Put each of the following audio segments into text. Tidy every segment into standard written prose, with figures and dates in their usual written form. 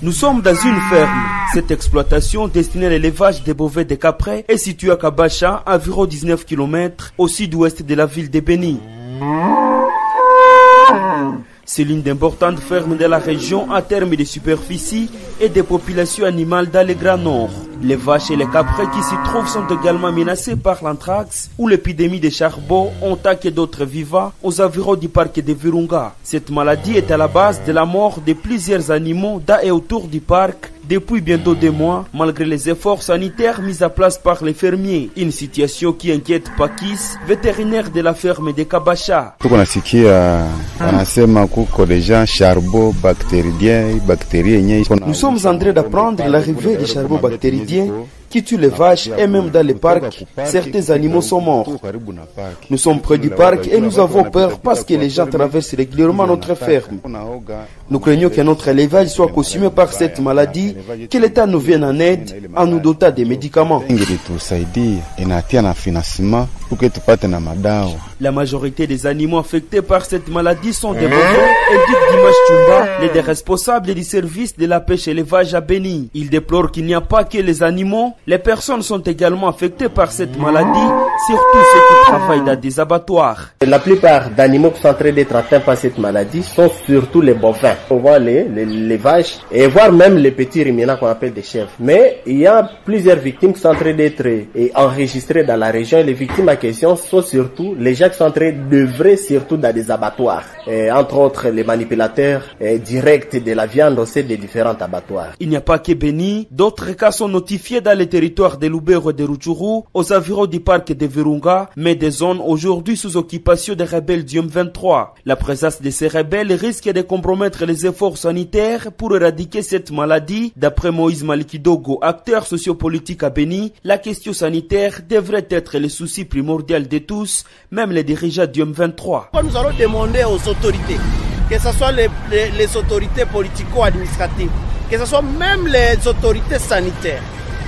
Nous sommes dans une ferme. Cette exploitation destinée à l'élevage des bovins de Capré est située à Kabacha, à environ 19 km au sud-ouest de la ville de Béni. C'est l'une d'importantes fermes de la région en termes de superficie et de population animale dans le Grand Nord. Les vaches et les caprets qui s'y trouvent sont également menacés par l'anthrax ou l'épidémie de charbon, tant que d'autres vivants aux environs du parc de Virunga. Cette maladie est à la base de la mort de plusieurs animaux dans et autour du parc depuis bientôt 2 mois, malgré les efforts sanitaires mis en place par les fermiers. Une situation qui inquiète Pakis, vétérinaire de la ferme de Kabacha. Nous sommes en train d'apprendre l'arrivée des charbons bactéridiens qui tuent les vaches et même dans les parcs, certains animaux sont morts. Nous sommes près du parc et nous avons peur parce que les gens traversent régulièrement notre ferme. Nous craignons que notre élevage soit consumé par cette maladie, que l'État nous vienne en aide en nous dotant des médicaments. La majorité des animaux affectés par cette maladie sont des bovins, indique Dimash Chumba, l'un des responsables du service de la pêche et élevage à Béni. Il déplore qu'il n'y a pas que les animaux, les personnes sont également affectées par cette maladie, surtout ceux qui travaillent dans des abattoirs. La plupart d'animaux qui sont en train d'être atteints par cette maladie sont surtout les bovins. On voit les vaches et voire même les petits ruminants qu'on appelle des chèvres. Mais il y a plusieurs victimes qui sont en train d'être enregistrées dans la région. Et les victimes en question sont surtout les gens qui sont en train d'œuvrer surtout dans des abattoirs. Et entre autres les manipulateurs directs de la viande au sein des différents abattoirs. Il n'y a pas que Béni, d'autres cas sont notifiés dans les territoires de Lubero et de Rutshuru, aux environs du parc de Virunga, mais des zones aujourd'hui sous occupation des rebelles du M23. La présence de ces rebelles risque de compromettre les efforts sanitaires pour éradiquer cette maladie. D'après Moïse Malikidogo, acteur sociopolitique à Béni, la question sanitaire devrait être le souci primordial de tous, même les dirigeants du M23. Nous allons demander aux autorités, que ce soit les autorités politico-administratives, que ce soit même les autorités sanitaires,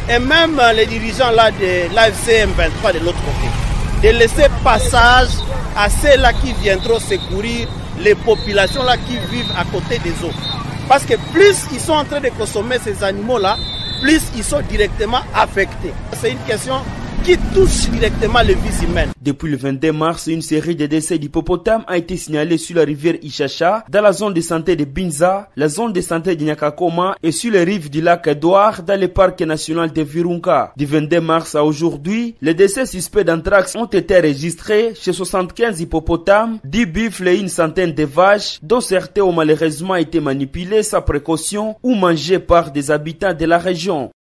et même les dirigeants là de l'AFC M23 de l'autre côté, de laisser passage à ceux-là qui viendront secourir les populations là qui vivent à côté des autres. Parce que plus ils sont en train de consommer ces animaux-là, plus ils sont directement affectés. C'est une question qui touche directement les vies humaines. Depuis le 22 mars, une série de décès d'hippopotames a été signalée sur la rivière Ishacha, dans la zone de santé de Binza, la zone de santé de Nyakakoma et sur les rives du lac Edouard, dans le parc national de Virunga. Du 22 mars à aujourd'hui, les décès suspects d'anthrax ont été enregistrés chez 75 hippopotames, 10 buffles et une centaine de vaches, dont certains ont malheureusement été manipulés sans précaution ou mangés par des habitants de la région.